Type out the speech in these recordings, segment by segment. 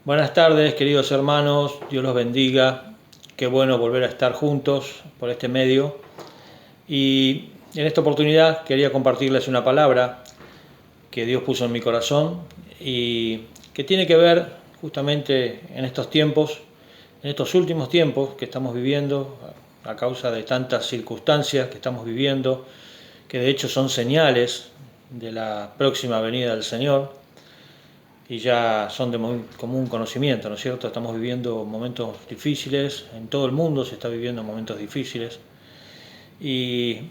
Buenas tardes, queridos hermanos, Dios los bendiga. Qué bueno volver a estar juntos por este medio. Y en esta oportunidad quería compartirles una palabra que Dios puso en mi corazón y que tiene que ver justamente en estos tiempos, en estos últimos tiempos que estamos viviendo a causa de tantas circunstancias que estamos viviendo, que de hecho son señales de la próxima venida del Señor. Y ya son de muy común conocimiento, ¿no es cierto? Estamos viviendo momentos difíciles, en todo el mundo se está viviendo momentos difíciles, y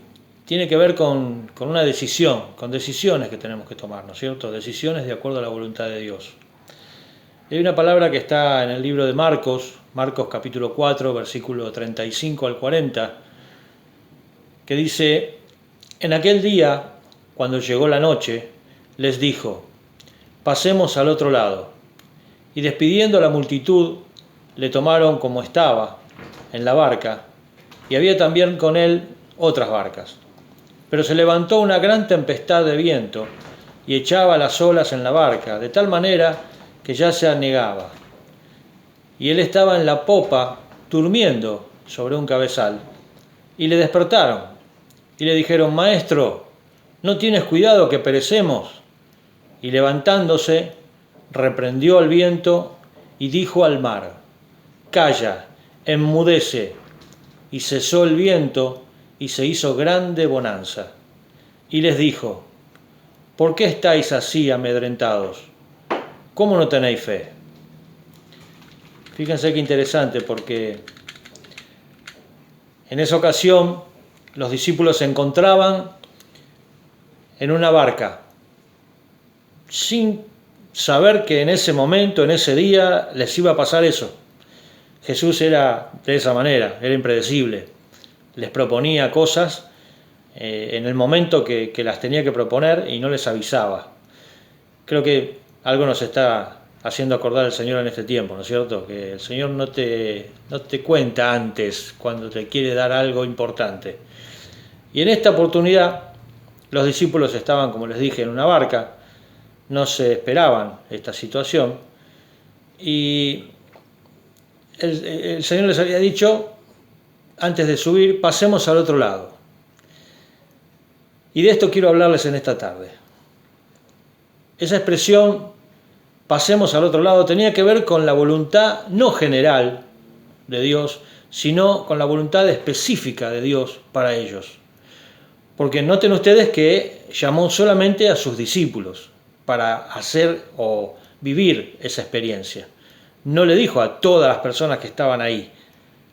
tiene que ver con una decisión, con decisiones que tenemos que tomar, ¿no es cierto? Decisiones de acuerdo a la voluntad de Dios. Hay una palabra que está en el libro de Marcos capítulo 4, versículo 35 al 40, que dice: en aquel día, cuando llegó la noche, les dijo: pasemos al otro lado. Y despidiendo a la multitud, le tomaron como estaba, en la barca, y había también con él otras barcas. Pero se levantó una gran tempestad de viento, y echaba las olas en la barca, de tal manera que ya se anegaba. Y él estaba en la popa, durmiendo sobre un cabezal. Y le despertaron, y le dijeron: Maestro, ¿no tienes cuidado que perecemos? Y levantándose, reprendió al viento y dijo al mar: calla, enmudece. Y cesó el viento y se hizo grande bonanza. Y les dijo: ¿por qué estáis así amedrentados? ¿Cómo no tenéis fe? Fíjense qué interesante, porque en esa ocasión los discípulos se encontraban en una barca, sin saber que en ese momento, en ese día, les iba a pasar eso. Jesús era de esa manera, era impredecible. Les proponía cosas en el momento que las tenía que proponer y no les avisaba. Creo que algo nos está haciendo acordar el Señor en este tiempo, ¿no es cierto? Que el Señor no te cuenta antes cuando te quiere dar algo importante. Y en esta oportunidad los discípulos estaban, como les dije, en una barca, no se esperaban esta situación, y el Señor les había dicho, antes de subir: pasemos al otro lado. Y de esto quiero hablarles en esta tarde. Esa expresión, pasemos al otro lado, tenía que ver con la voluntad no general de Dios, sino con la voluntad específica de Dios para ellos. Porque noten ustedes que llamó solamente a sus discípulos para hacer o vivir esa experiencia. No le dijo a todas las personas que estaban ahí,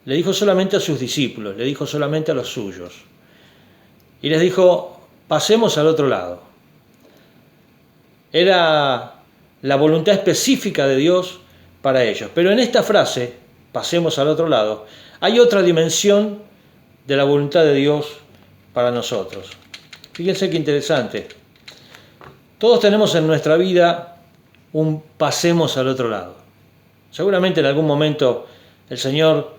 le dijo solamente a sus discípulos, le dijo solamente a los suyos. Y les dijo: pasemos al otro lado. Era la voluntad específica de Dios para ellos. Pero en esta frase, pasemos al otro lado, hay otra dimensión de la voluntad de Dios para nosotros. Fíjense qué interesante. Todos tenemos en nuestra vida un pasemos al otro lado. Seguramente en algún momento el Señor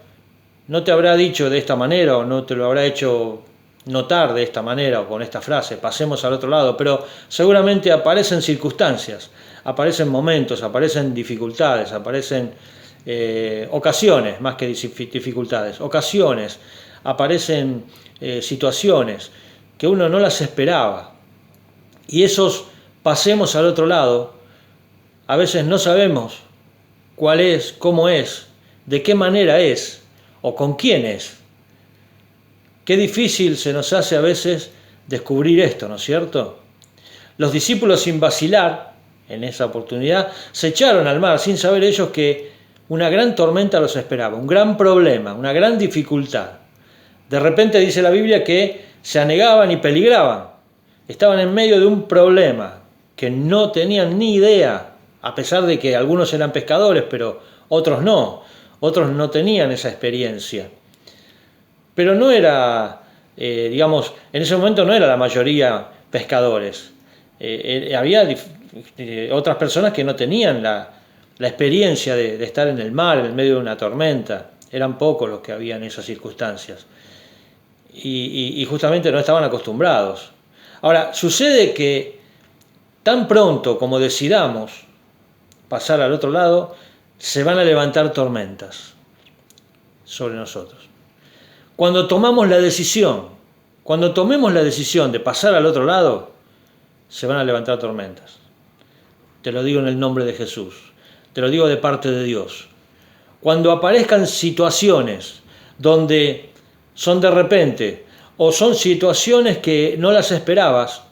no te habrá dicho de esta manera, o no te lo habrá hecho notar de esta manera o con esta frase: pasemos al otro lado, pero seguramente aparecen circunstancias, aparecen momentos, aparecen dificultades, aparecen ocasiones, más que dificultades, ocasiones, aparecen situaciones que uno no las esperaba. Y esos pasemos al otro lado, a veces no sabemos cuál es, cómo es, de qué manera es o con quién es. Qué difícil se nos hace a veces descubrir esto, ¿no es cierto? Los discípulos, sin vacilar en esa oportunidad, se echaron al mar sin saber ellos que una gran tormenta los esperaba, un gran problema, una gran dificultad. De repente dice la Biblia que se anegaban y peligraban. Estaban en medio de un problema que no tenían ni idea, a pesar de que algunos eran pescadores, pero otros no tenían esa experiencia. Pero no era, en ese momento no era la mayoría pescadores. Había otras personas que no tenían la experiencia de estar en el mar, en el medio de una tormenta. Eran pocos los que había en esas circunstancias. Y justamente no estaban acostumbrados. Ahora, sucede que tan pronto como decidamos pasar al otro lado, se van a levantar tormentas sobre nosotros. Cuando tomemos la decisión de pasar al otro lado, se van a levantar tormentas. Te lo digo en el nombre de Jesús, te lo digo de parte de Dios. Cuando aparezcan situaciones donde son de repente o son situaciones que no las esperabas,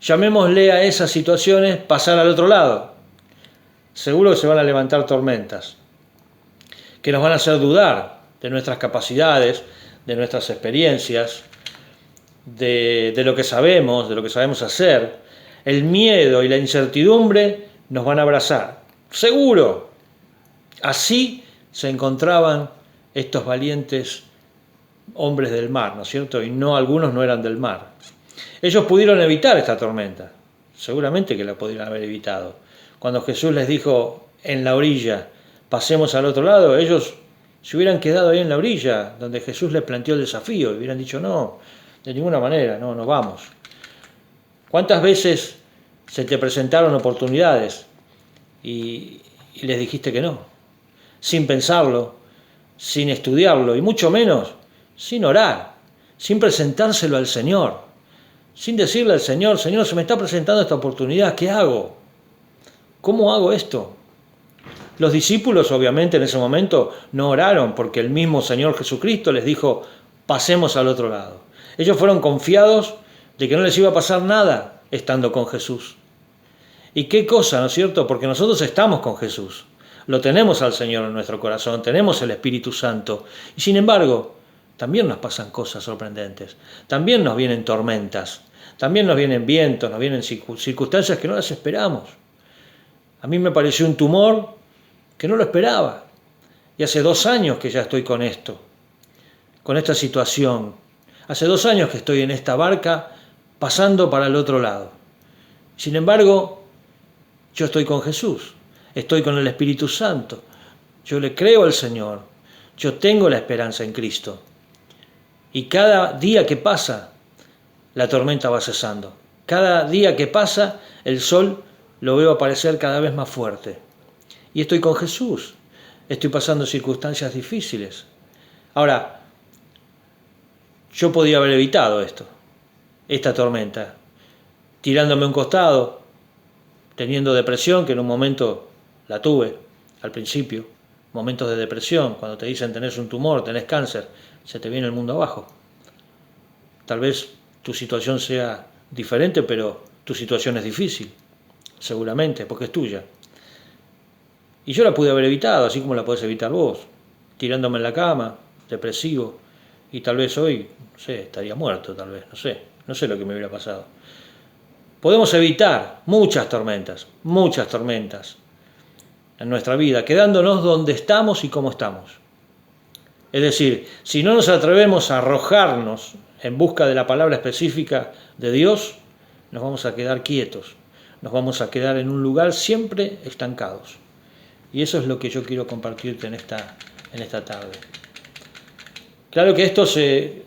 llamémosle a esas situaciones pasar al otro lado. Seguro que se van a levantar tormentas que nos van a hacer dudar de nuestras capacidades, de nuestras experiencias, de lo que sabemos, de lo que sabemos hacer. El miedo y la incertidumbre nos van a abrazar. Seguro. Así se encontraban estos valientes hombres del mar, ¿no es cierto? Y algunos no eran del mar. Ellos pudieron evitar esta tormenta. Seguramente que la pudieron haber evitado. Cuando Jesús les dijo en la orilla, pasemos al otro lado, ellos se hubieran quedado ahí en la orilla, donde Jesús les planteó el desafío, y hubieran dicho, no, de ninguna manera, no vamos. ¿Cuántas veces se te presentaron oportunidades y les dijiste que no? Sin pensarlo, sin estudiarlo, y mucho menos sin orar, sin presentárselo al Señor, sin decirle al Señor, Señor, se me está presentando esta oportunidad, ¿qué hago? ¿Cómo hago esto? Los discípulos, obviamente, en ese momento no oraron porque el mismo Señor Jesucristo les dijo, pasemos al otro lado. Ellos fueron confiados de que no les iba a pasar nada estando con Jesús. ¿Y qué cosa, no es cierto? Porque nosotros estamos con Jesús. Lo tenemos al Señor en nuestro corazón, tenemos el Espíritu Santo. Y sin embargo, también nos pasan cosas sorprendentes. También nos vienen tormentas. También nos vienen vientos, nos vienen circunstancias que no las esperamos. A mí me pareció un tumor que no lo esperaba. Y hace 2 años que ya estoy con esto, con esta situación. Hace 2 años que estoy en esta barca pasando para el otro lado. Sin embargo, yo estoy con Jesús, estoy con el Espíritu Santo. Yo le creo al Señor, yo tengo la esperanza en Cristo. Y cada día que pasa, la tormenta va cesando. Cada día que pasa, el sol lo veo aparecer cada vez más fuerte. Y estoy con Jesús, estoy pasando circunstancias difíciles. Ahora, yo podía haber evitado esta tormenta, tirándome a un costado, teniendo depresión, que en un momento la tuve, al principio, momentos de depresión, cuando te dicen tenés un tumor, tenés cáncer, se te viene el mundo abajo. Tal vez tu situación sea diferente, pero tu situación es difícil, seguramente, porque es tuya. Y yo la pude haber evitado, así como la podés evitar vos, tirándome en la cama, depresivo, y tal vez hoy, no sé, estaría muerto, tal vez, no sé lo que me hubiera pasado. Podemos evitar muchas tormentas en nuestra vida, quedándonos donde estamos y cómo estamos. Es decir, si no nos atrevemos a arrojarnos en busca de la palabra específica de Dios, nos vamos a quedar quietos, nos vamos a quedar en un lugar siempre estancados. Y eso es lo que yo quiero compartirte en esta tarde. Claro que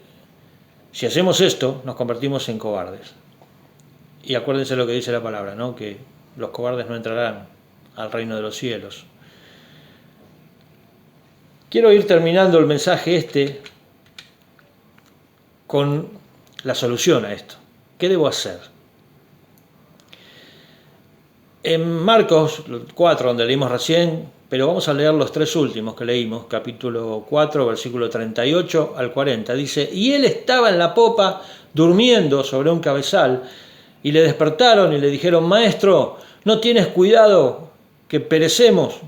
si hacemos esto, nos convertimos en cobardes. Y acuérdense lo que dice la palabra, ¿no? Que los cobardes no entrarán al reino de los cielos. Quiero ir terminando el mensaje con la solución a esto. ¿Qué debo hacer? En Marcos 4, donde leímos recién, pero vamos a leer los 3 últimos que leímos, capítulo 4, versículo 38 al 40, dice, y él estaba en la popa durmiendo sobre un cabezal, y le despertaron y le dijeron, Maestro, ¿no tienes cuidado que perecemos?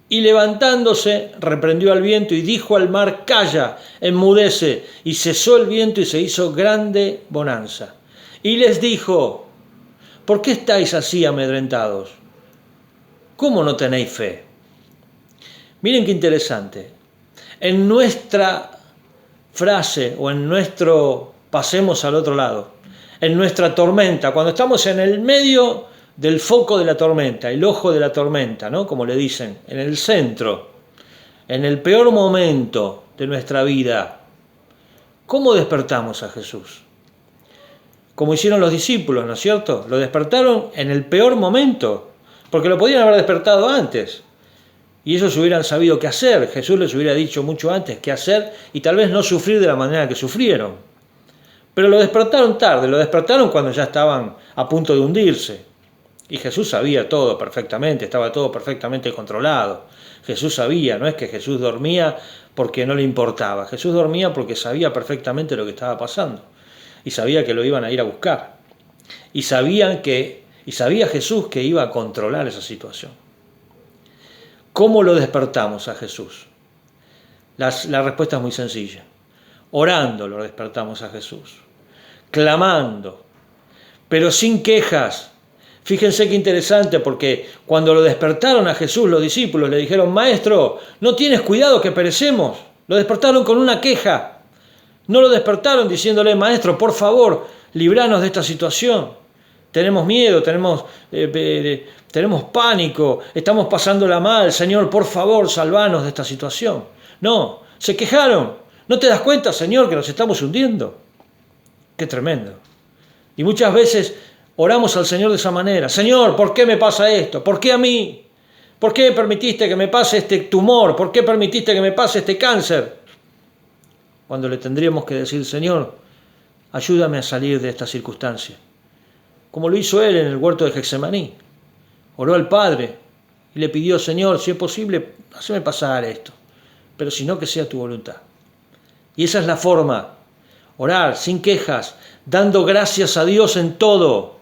Y levantándose, reprendió al viento y dijo al mar, calla, enmudece. Y cesó el viento y se hizo grande bonanza. Y les dijo, ¿por qué estáis así amedrentados? ¿Cómo no tenéis fe? Miren qué interesante. En nuestra frase o en nuestro pasemos al otro lado, en nuestra tormenta, cuando estamos en el medio del foco de la tormenta, el ojo de la tormenta, ¿no? Como le dicen, en el centro, en el peor momento de nuestra vida, ¿cómo despertamos a Jesús? Como hicieron los discípulos, ¿no es cierto? Lo despertaron en el peor momento, porque lo podían haber despertado antes. y ellos hubieran sabido qué hacer. Jesús les hubiera dicho mucho antes qué hacer y tal vez no sufrir de la manera que sufrieron. Pero lo despertaron tarde, lo despertaron cuando ya estaban a punto de hundirse. Y Jesús sabía todo perfectamente, estaba todo perfectamente controlado. Jesús sabía, no es que Jesús dormía porque no le importaba. Jesús dormía porque sabía perfectamente lo que estaba pasando. Y sabía que lo iban a ir a buscar. Y sabía Jesús que iba a controlar esa situación. ¿Cómo lo despertamos a Jesús? La respuesta es muy sencilla. Orando lo despertamos a Jesús. Clamando, pero sin quejas. Fíjense qué interesante, porque cuando lo despertaron a Jesús los discípulos le dijeron: Maestro, ¿no tienes cuidado que perecemos? Lo despertaron con una queja. No lo despertaron diciéndole: Maestro, por favor, libranos de esta situación. Tenemos miedo, tenemos pánico, estamos pasándola mal. Señor, por favor, salvanos de esta situación. No, se quejaron. ¿No te das cuenta, Señor, que nos estamos hundiendo? Qué tremendo. Y muchas veces oramos al Señor de esa manera. Señor, ¿por qué me pasa esto? ¿Por qué a mí? ¿Por qué permitiste que me pase este tumor? ¿Por qué permitiste que me pase este cáncer? Cuando le tendríamos que decir: Señor, ayúdame a salir de esta circunstancia. Como lo hizo él en el huerto de Getsemaní. Oró al Padre y le pidió: Señor, si es posible, hazme pasar esto. Pero si no, que sea tu voluntad. Y esa es la forma. Orar sin quejas, dando gracias a Dios en todo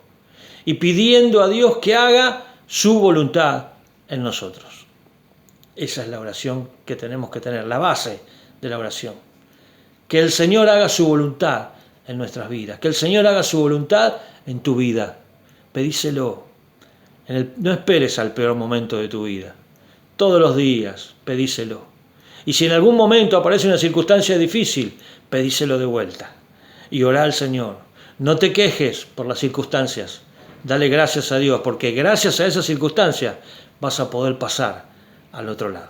y pidiendo a Dios que haga su voluntad en nosotros. Esa es la oración que tenemos que tener, la base de la oración. Que el Señor haga su voluntad en nuestras vidas, que el Señor haga su voluntad en tu vida. Pedíselo. No esperes al peor momento de tu vida. Todos los días, pedíselo. Y si en algún momento aparece una circunstancia difícil, pedíselo de vuelta. Y orá al Señor. No te quejes por las circunstancias. Dale gracias a Dios, porque gracias a esa circunstancia vas a poder pasar al otro lado.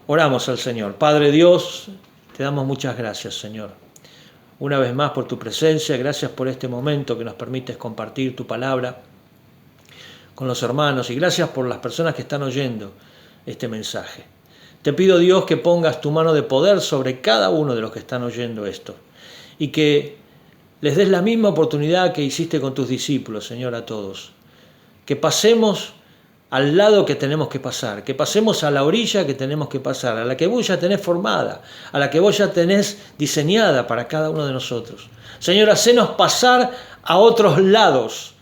Oramos al Señor. Padre Dios, te damos muchas gracias, Señor. Una vez más por tu presencia, gracias por este momento que nos permites compartir tu palabra con los hermanos y gracias por las personas que están oyendo este mensaje. Te pido, Dios, que pongas tu mano de poder sobre cada uno de los que están oyendo esto y que les des la misma oportunidad que hiciste con tus discípulos, Señor, a todos. Que pasemos al lado que tenemos que pasar, que pasemos a la orilla que tenemos que pasar, a la que vos ya tenés formada, a la que vos ya tenés diseñada para cada uno de nosotros. Señor, hacenos pasar a otros lados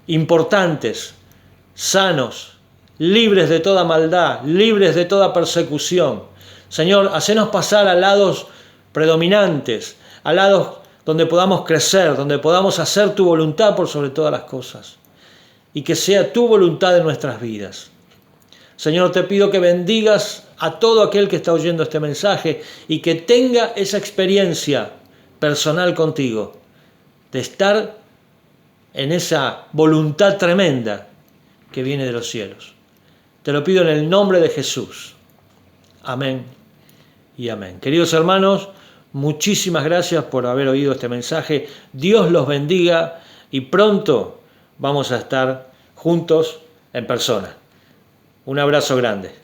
importantes, sanos, libres de toda maldad, libres de toda persecución. Señor, hacenos pasar a lados predominantes, a lados donde podamos crecer, donde podamos hacer tu voluntad por sobre todas las cosas. Y que sea tu voluntad en nuestras vidas. Señor, te pido que bendigas a todo aquel que está oyendo este mensaje y que tenga esa experiencia personal contigo, de estar en esa voluntad tremenda que viene de los cielos. Te lo pido en el nombre de Jesús. Amén y amén. Queridos hermanos, muchísimas gracias por haber oído este mensaje. Dios los bendiga y pronto vamos a estar juntos en persona. Un abrazo grande.